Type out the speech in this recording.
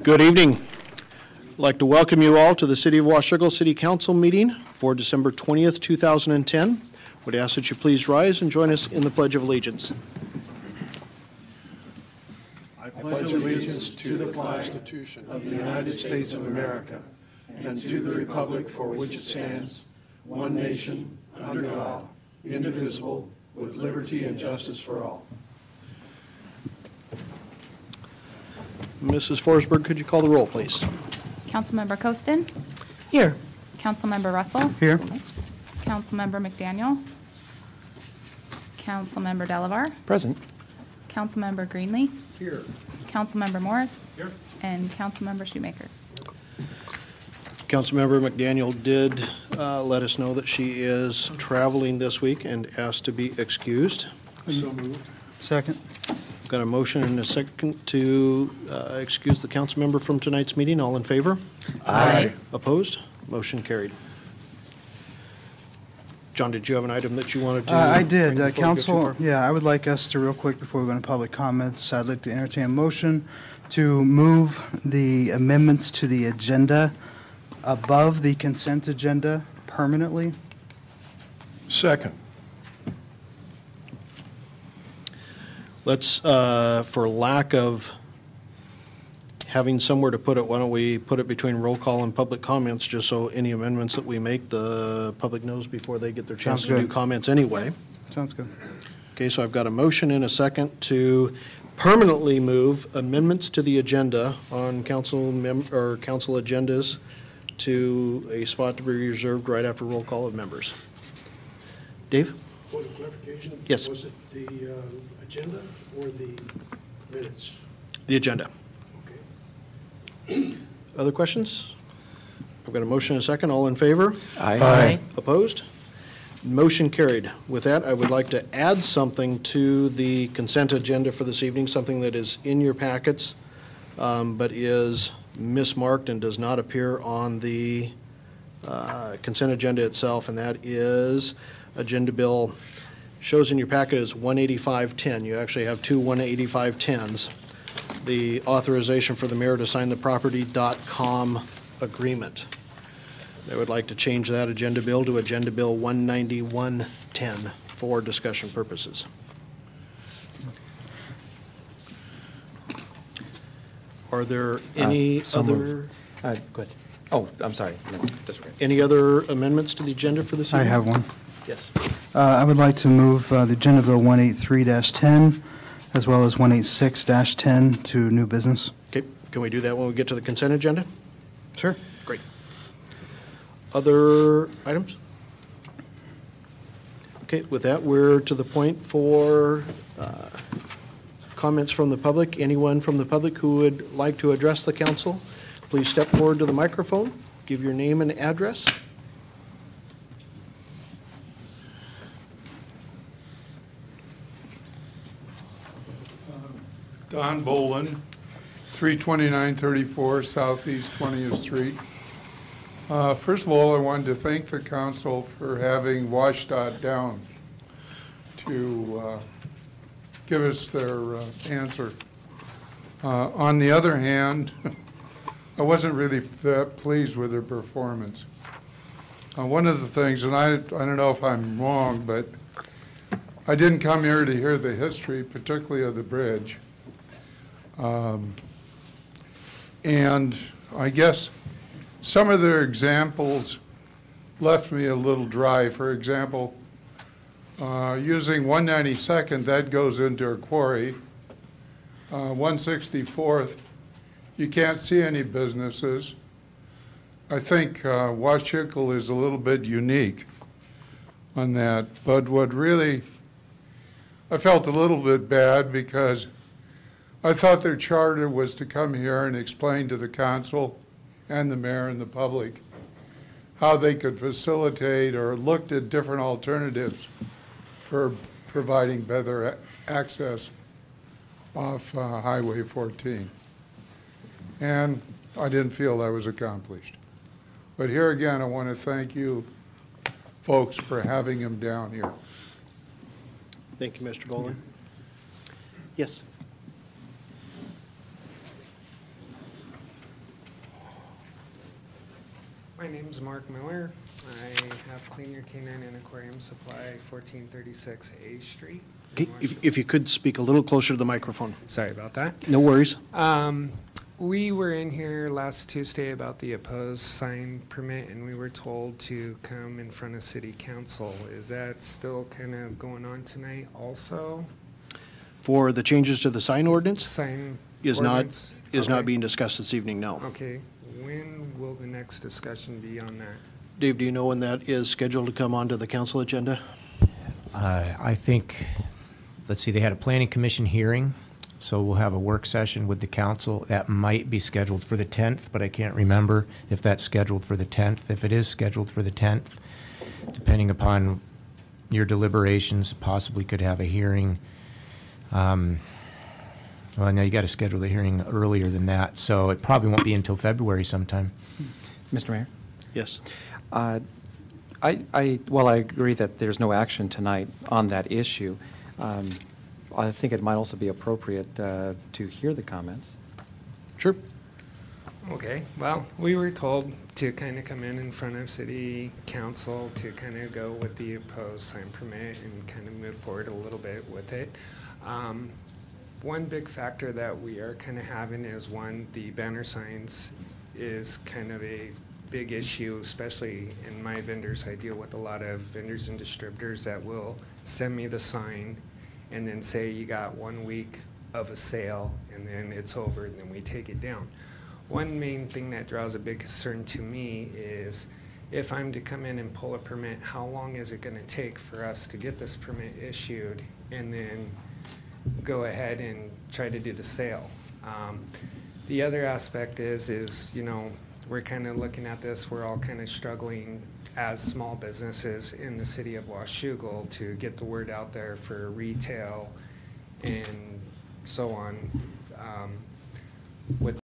Good evening. I'd like to welcome you all to the City of Washougal City Council meeting for December 20th, 2010. Would ask that you please rise and join us in the Pledge of Allegiance. I pledge allegiance to the Constitution of the United States of America and to the republic for which it stands, one nation, under God, indivisible, with liberty and justice for all. Mrs. Forsberg, could you call the roll, please? Councilmember Costin? Here. Councilmember Russell? Here. Councilmember McDaniel? Councilmember Delavar? Present. Councilmember Greenlee? Here. Councilmember Morris? Here. And Councilmember Shoemaker. Councilmember McDaniel did let us know that she is traveling this week and asked to be excused. So moved. Second. Got a motion and a second to excuse the council member from tonight's meeting. All in favor? Aye. Opposed? Motion carried. John, did you have an item that you wanted to? I did. bring before we go too Council, far? yeah, I would like us to, real quick, before we go into public comments, I'd like to entertain a motion to move the amendments to the agenda above the consent agenda permanently. Second. Let's, for lack of having somewhere to put it, why don't we put it between roll call and public comments, just so any amendments that we make, the public knows before they get their chance Sounds to do good. comments anyway. Sounds good. Okay, so I've got a motion and a second to permanently move amendments to the agenda on council agendas to a spot to be reserved right after roll call of members. Dave? Point of clarification? Yes. Was it the agenda or the minutes? The agenda. Okay. Other questions? I've got a motion and a second. All in favor? Aye. Opposed? Motion carried. With that, I would like to add something to the consent agenda for this evening, something that is in your packets, but is mismarked and does not appear on the consent agenda itself, and that is Agenda Bill, shows in your packet as 18510. You actually have two 18510s. The authorization for the mayor to sign the property.com agreement. I would like to change that agenda bill to Agenda Bill 19110 for discussion purposes. Are there any so other? Go ahead. Oh, I'm sorry. No, that's okay. Any other amendments to the agenda for this I evening? have one. Yes. I would like to move the Agenda Bill 183-10 as well as 186-10 to new business. Okay, can we do that when we get to the consent agenda? Sure. Great. Other items? Okay, with that, we're to the point for comments from the public. Anyone from the public who would like to address the council, please step forward to the microphone, give your name and address. Don Boland, 32934 Southeast 20th Street. First of all, I wanted to thank the council for having WSDOT down to give us their answer. On the other hand, I wasn't really that pleased with their performance. One of the things, and I don't know if I'm wrong, but I didn't come here to hear the history, particularly of the bridge. And I guess some of their examples left me a little dry. For example, using 192nd, that goes into a quarry. 164th, you can't see any businesses. I think Washougal is a little bit unique on that. But what really, I felt a little bit bad because I thought their charter was to come here and explain to the council and the mayor and the public how they could facilitate or looked at different alternatives for providing better access off Highway 14. And I didn't feel that was accomplished. But here again, I want to thank you folks for having him down here. Thank you, Mr. Boland. Yes. My name's Mark Miller. I have Clean Your Canine and Aquarium Supply, 1436 A Street. in Washington. If you could speak a little closer to the microphone. Sorry about that. No worries. We were in here last Tuesday about the opposed sign permit, and we were told to come in front of city council. Is that still kind of going on tonight also? For the changes to the sign ordinance, Sign is ordinance? not Okay. being discussed this evening, no. Okay, when will the next discussion be on that? Dave, do you know when that is scheduled to come onto the council agenda? I think, let's see, they had a planning commission hearing, so we'll have a work session with the council. That might be scheduled for the 10th, but I can't remember if that's scheduled for the 10th. If it is scheduled for the 10th, depending upon your deliberations, possibly could have a hearing. Well, now you got to schedule the hearing earlier than that, so it probably won't be until February sometime. Mr. Mayor? Yes. Well, I agree that there's no action tonight on that issue. I think it might also be appropriate to hear the comments. Sure. Okay, well, we were told to kind of come in front of city council to kind of go with the opposed sign permit and kind of move forward a little bit with it. One big factor that we are kind of having is, one, the banner signs is kind of a big issue, especially in my vendors. I deal with a lot of vendors and distributors that will send me the sign and then say you got 1 week of a sale and then it's over and then we take it down. One main thing that draws a big concern to me is, if I'm to come in and pull a permit, how long is it going to take for us to get this permit issued and then go ahead and try to do the sale? The other aspect is, you know, we're kind of looking at this, we're all kind of struggling as small businesses in the city of Washougal to get the word out there for retail and so on. With